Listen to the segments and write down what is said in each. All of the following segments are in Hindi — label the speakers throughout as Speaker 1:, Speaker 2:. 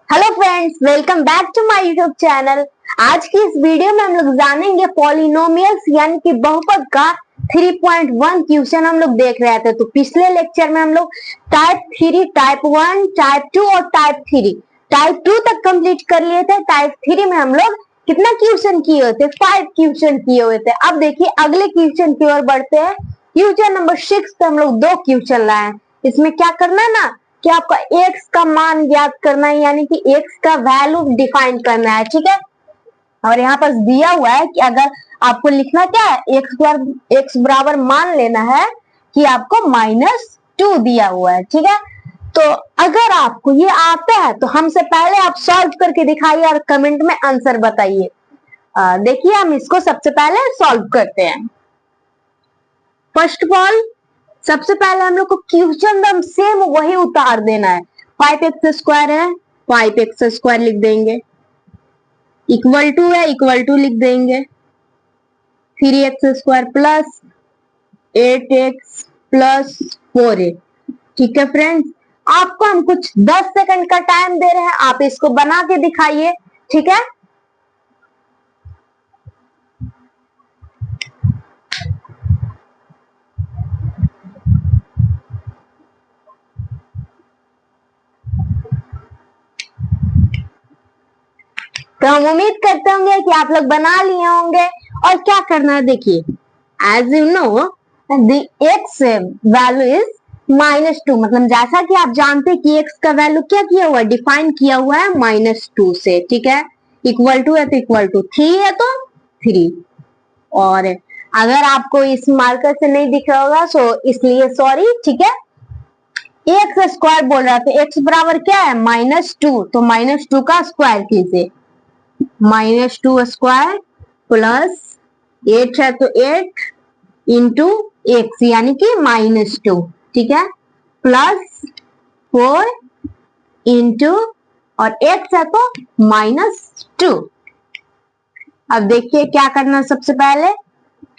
Speaker 1: Hello friends, welcome back to my YouTube channel. आज की इस वीडियो में हम लोग जानेंगे पॉलिनोमियल्स यानी कि बहुपद का 3.1 क्वेश्चन हम लोग देख रहे थे। तो पिछले लेक्चर में हम लोग टाइप 3, टाइप 1, टाइप 2 और टाइप 2 तक कंप्लीट कर लिए थे। टाइप 3 में हम लोग कितना क्वेश्चन किए हुए थे? 5 क्वेश्चन किए हुए थे। अब देखिए अगले क्वेश्चन की ओर बढ़ते हैं। क्वेश्चन नंबर 6 पे हम लोग 2 क्वेश्चन लाए हैं। इसमें क्या करना है ना कि आपका x का मान ज्ञात करना है, यानी कि x का वैल्यू डिफाइन करना है। ठीक है, और यहाँ पर दिया हुआ है कि अगर आपको लिखना क्या है, x बराबर मान लेना है कि आपको -2 दिया हुआ है। ठीक है, तो अगर आपको ये आता है तो हमसे पहले आप सॉल्व करके दिखाइए और कमेंट में आंसर बताइए। देखिए हम इसको सबसे पहले सॉल्व करते हैं। फर्स्ट ऑफ ऑल सबसे पहले हम लोग को क्वेश्चन सेम वही उतार देना है। 5x² है, 5x² लिख देंगे। इक्वल टू है, इक्वल टू लिख देंगे। 3x² plus 8x plus 4a। ठीक है फ्रेंड्स, आपको हम कुछ 10 सेकंड का टाइम दे रहे हैं, आप इसको बना के दिखाइए। ठीक है, तो हम उम्मीद करते होंगे कि आप लोग बना लिए होंगे। और क्या करना है देखिए, as you know the x value is -2, मतलब जैसा कि आप जानते हैं कि एक्स का वैल्यू क्या किया हुआ है, डिफाइन किया हुआ है -2 से। ठीक है, इक्वल टू है तो इक्वल टू, 3 है तो 3। और अगर आपको इस मार्कर से नहीं दिख रहा होगा सो इसलिए सॉरी। ठीक है, एक्स स्क्वायर बोल रहा था, एक्स बराबर क्या है -2, तो -2 का स्क्वायर कीजिए। -2² प्लस 8 है तो 8 इंटू एक्स यानी कि -2। ठीक है, प्लस 4 इंटू और एक्स है तो -2। अब देखिए क्या करना है, सबसे पहले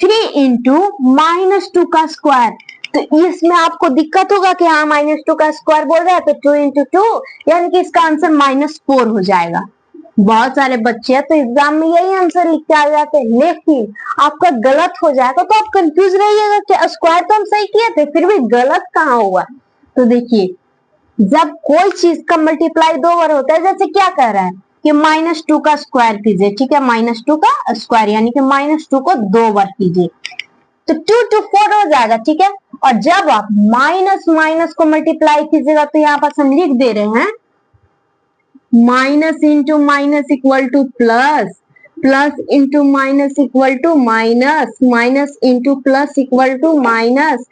Speaker 1: 3 इंटू -2 का स्क्वायर। तो इसमें आपको दिक्कत होगा कि हाँ -2 का स्क्वायर बोल रहा है तो 2 इंटू 2 यानी कि इसका आंसर -4 हो जाएगा। बहुत सारे बच्चे हैं तो एग्जाम में यही आंसर लिख के आ जाते हैं, लेकिन आपका गलत हो जाएगा तो आप कंफ्यूज रहिएगा कि स्क्वायर तो हम सही किए थे फिर भी गलत कहाँ हुआ। तो देखिए जब कोई चीज का मल्टीप्लाई 2 बार होता है, जैसे क्या कह रहा है कि -2 का स्क्वायर कीजिए। ठीक है, -2 का स्क्वायर यानी कि -2 को 2 बार कीजिए तो 2 to 4 हो जाएगा। ठीक है, और जब आप माइनस माइनस को मल्टीप्लाई कीजिएगा तो यहाँ पर हम लिख दे रहे हैं minus into minus equal to plus, plus into minus equal to minus, minus into plus equal to minus.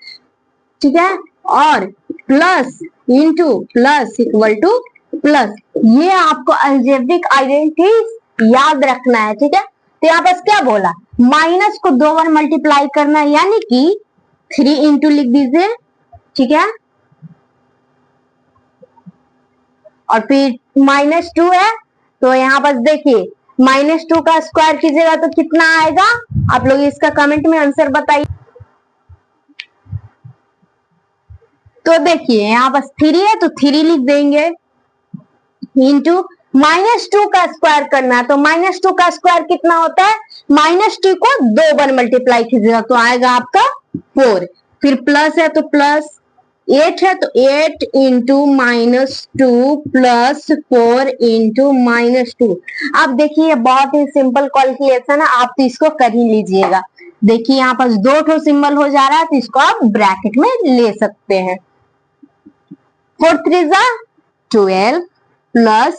Speaker 1: ठीक है, और plus into plus equal to plus. ये आपको अलजेब्रिक आइडेंटिटी याद रखना है। ठीक है, तो यहाँ पर क्या बोला, माइनस को 2 बार मल्टीप्लाई करना है यानी कि 3 इंटू लिख दीजिए। ठीक है, और फिर -2 है तो यहाँ पर देखिए -2 का स्क्वायर कीजिएगा तो कितना आएगा, आप लोग इसका कमेंट में आंसर बताइए। तो देखिए यहाँ पर 3 है तो 3 लिख देंगे इंटू -2 का स्क्वायर करना है तो -2 का स्क्वायर कितना होता है, -2 को 2 बार मल्टीप्लाई कीजिएगा तो आएगा आपका 4। फिर प्लस है तो प्लस, 8 है तो 8 इंटू -2 प्लस 4 इंटू -2। अब देखिए बहुत ही सिंपल कैलकुलेशन है, आप तो इसको कर ही लीजिएगा। देखिए यहाँ पर 2 ठो सिंबल हो जा रहा है तो इसको आप ब्रैकेट में ले सकते हैं। 4 3 12 प्लस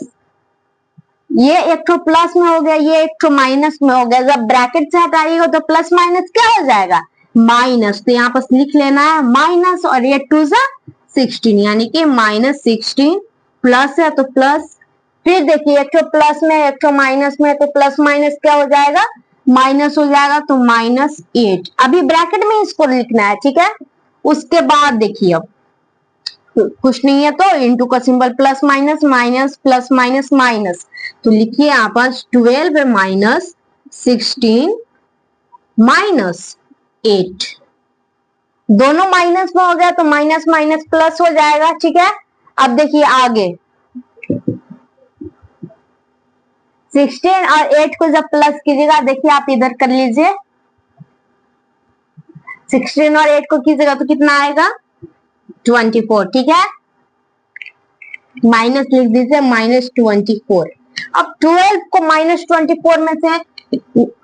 Speaker 1: ये एक तो प्लस में हो गया, ये एक तो माइनस में हो गया। जब ब्रैकेट से हटाइएगा तो प्लस माइनस क्या हो जाएगा, माइनस। तो यहाँ पर लिख लेना है माइनस और ये 2 16 यानी कि -16। प्लस है तो प्लस, फिर देखिए एक तो प्लस में एक तो माइनस में, तो प्लस माइनस क्या हो जाएगा, माइनस हो जाएगा तो -8। अभी ब्रैकेट में इसको लिखना है। ठीक है, उसके बाद देखिए अब कुछ नहीं है तो इंटू का symbol plus minus, minus plus minus minus, तो लिखिए यहाँ पर 12 माइनस 16 -8। दोनों माइनस में हो गया तो माइनस माइनस प्लस हो जाएगा। ठीक है, अब देखिए आगे 16 और 8 को जब प्लस कीजिएगा, देखिए आप इधर कर लीजिए, 16 और 8 को कीजिएगा तो कितना आएगा 24, ठीक है, माइनस लिख दीजिए -24। अब 12 को -24 में से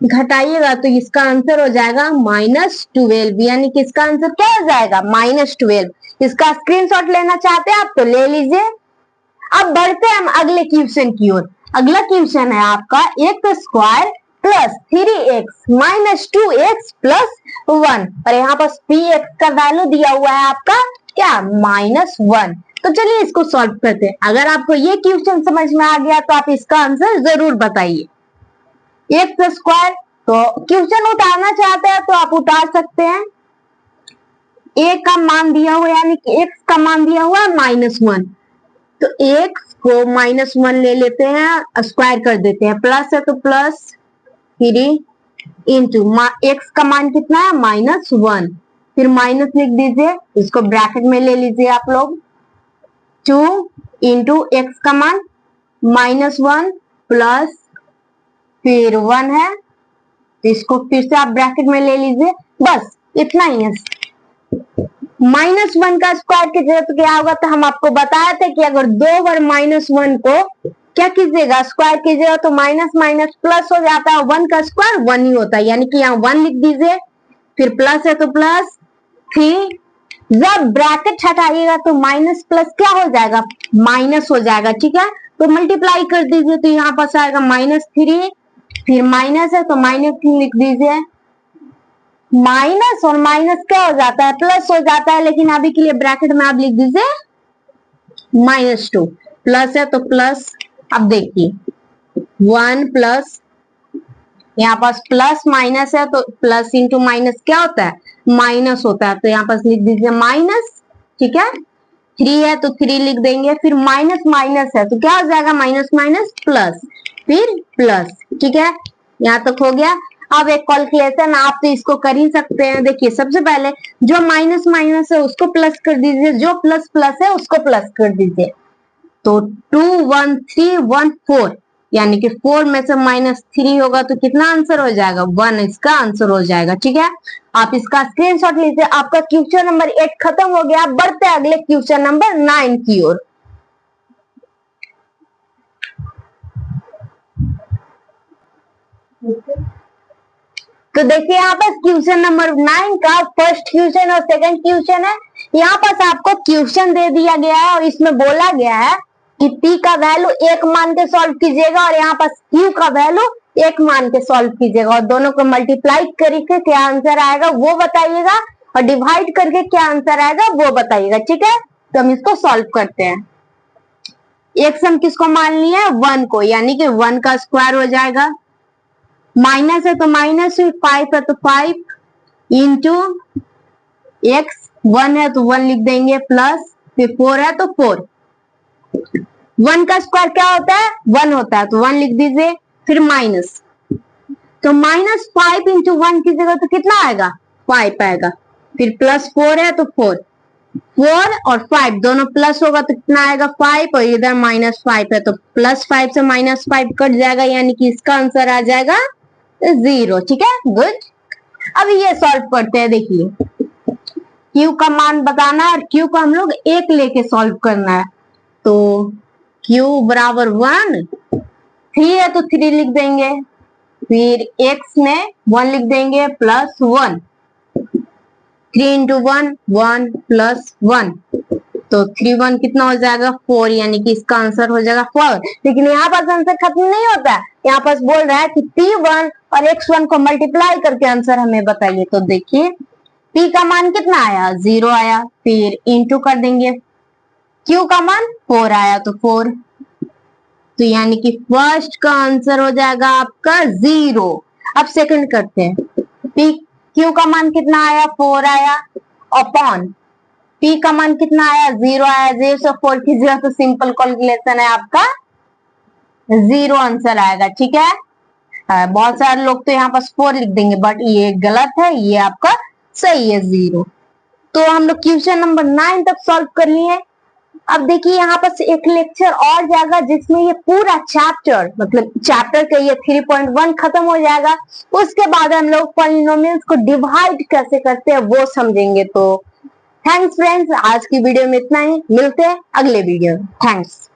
Speaker 1: घटाइएगा तो इसका आंसर हो जाएगा -12, यानी कि इसका आंसर क्या हो जाएगा -12। इसका स्क्रीनशॉट लेना चाहते हैं आप तो ले लीजिए। अब बढ़ते हैं हम अगले क्वेश्चन की ओर। अगला क्वेश्चन है आपका x² plus 3x minus 2x plus 1, और यहाँ पर px का वैल्यू दिया हुआ है आपका क्या -1। तो चलिए इसको सॉल्व करते हैं। अगर आपको ये क्वेश्चन समझ में आ गया तो आप इसका आंसर जरूर बताइए। x², तो क्वेश्चन उतारना चाहते हैं तो आप उतार सकते हैं। a का मान दिया हुआ यानी कि x का मान दिया हुआ है -1, तो x को -1 ले लेते हैं, स्क्वायर कर देते हैं, प्लस है तो प्लस 3 इंटू x का मान कितना है -1, फिर माइनस लिख दीजिए, इसको ब्रैकेट में ले लीजिए आप लोग, 2 इंटू x का मान -1 प्लस फिर 1 है, इसको फिर से आप ब्रैकेट में ले लीजिए, बस इतना ही है। -1 का स्क्वायर कीजिएगा तो क्या होगा, तो हम आपको बताए थे कि अगर 2 बार -1 को क्या कीजिएगा स्क्वायर कीजिएगा तो माइनस माइनस प्लस हो जाता है, 1 का स्क्वायर 1 ही होता है, यानी कि यहाँ 1 लिख दीजिए, फिर प्लस है तो प्लस, फिर जब ब्रैकेट हटाइएगा तो माइनस प्लस क्या हो जाएगा माइनस हो जाएगा, ठीक है, तो मल्टीप्लाई कर दीजिए तो यहाँ पास आएगा -3, फिर माइनस है तो माइनस लिख दीजिए, माइनस और माइनस क्या हो जाता है प्लस हो जाता है, लेकिन अभी के लिए ब्रैकेट में आप लिख दीजिए -2, प्लस है तो प्लस, अब देखिए 1 प्लस, यहाँ पास प्लस माइनस है तो प्लस इंटू माइनस क्या होता है माइनस होता है, तो यहाँ पास लिख दीजिए माइनस, ठीक है, 3 है तो 3 लिख देंगे, फिर माइनस माइनस है तो क्या हो जाएगा माइनस माइनस प्लस, फिर प्लस, ठीक है, यहाँ तक हो गया। अब एक कैलकुलेशन आप तो इसको कर ही सकते हैं। देखिए सबसे पहले जो माइनस माइनस है उसको प्लस कर दीजिए, जो प्लस प्लस है उसको प्लस कर दीजिए, तो 2 1 3 1 4, यानी कि 4 में से -3 होगा तो कितना आंसर हो जाएगा 1, इसका आंसर हो जाएगा, ठीक है। आप इसका स्क्रीनशॉट लीजिए। आपका क्वेश्चन नंबर 8 खत्म हो गया। बढ़ते हैं अगले क्वेश्चन नंबर 9 की ओर। तो देखिए यहाँ पर क्वेश्चन नंबर 9 का फर्स्ट क्वेश्चन और सेकंड क्वेश्चन है। यहाँ पर आपको क्वेश्चन दे दिया गया है और इसमें बोला गया है कि P का वैल्यू 1 मान के सॉल्व कीजिएगा और यहाँ पर Q का वैल्यू 1 मान के सॉल्व कीजिएगा और दोनों को मल्टीप्लाई करके क्या आंसर आएगा वो बताइएगा और डिवाइड करके क्या आंसर आएगा वो बताइएगा, ठीक है। तो हम इसको सॉल्व करते हैं। एक सम किसको मान लिया 1 को, यानी कि 1 का स्क्वायर हो जाएगा, माइनस है तो माइनस, 5 है तो 5 इंटू एक्स, 1 है तो 1 लिख देंगे, प्लस फिर 4 है तो 4। 1 का स्क्वायर क्या होता है 1 होता है तो 1 लिख दीजिए, फिर माइनस, तो -5 इंटू 1 की जगह तो कितना आएगा 5 आएगा, फिर प्लस 4 है तो 4 और 5 दोनों प्लस होगा तो कितना आएगा 5, और इधर -5 है तो +5 से -5 कट जाएगा, यानी कि इसका आंसर आ जाएगा 0, ठीक है, गुड। अब ये सॉल्व करते हैं। देखिए Q का मान बताना है और Q को हम लोग 1 लेके सॉल्व करना है, तो Q बराबर 1, 3 है तो 3 लिख देंगे, फिर x में 1 लिख देंगे, प्लस 1, 3 इंटू 1 1 प्लस 1, तो 3 1 कितना हो जाएगा 4, यानी कि इसका आंसर हो जाएगा 4। लेकिन यहाँ पास आंसर खत्म नहीं होता है, यहाँ पास बोल रहा है कि P1 और x1 को मल्टीप्लाई करके आंसर हमें बताइए। तो देखिए P का मान कितना आया 0 आया, फिर इंटू कर देंगे, Q का मान 4 आया तो 4, तो यानी कि फर्स्ट का आंसर हो जाएगा आपका 0। अब सेकंड करते हैं। Q का मान कितना आया 4 आया, अपॉन P का मान कितना आया 0 आया, 0 से 4 कीजिएगा तो सिंपल कैलकुलेशन है आपका 0 आंसर आएगा, ठीक है। बहुत सारे लोग तो यहाँ पास 4 लिख देंगे, बट ये गलत है, ये आपका सही है 0। तो हम लोग क्वेश्चन नंबर 9 तक सॉल्व कर लिए। अब देखिए यहाँ पर एक लेक्चर और जाएगा जिसमें ये पूरा चैप्टर मतलब चैप्टर का ये 3.1 खत्म हो जाएगा। उसके बाद हम लोग पॉलिनोमियल्स को डिवाइड कैसे करते हैं वो समझेंगे। तो थैंक्स फ्रेंड्स, आज की वीडियो में इतना ही, मिलते हैं अगले वीडियो में। थैंक्स।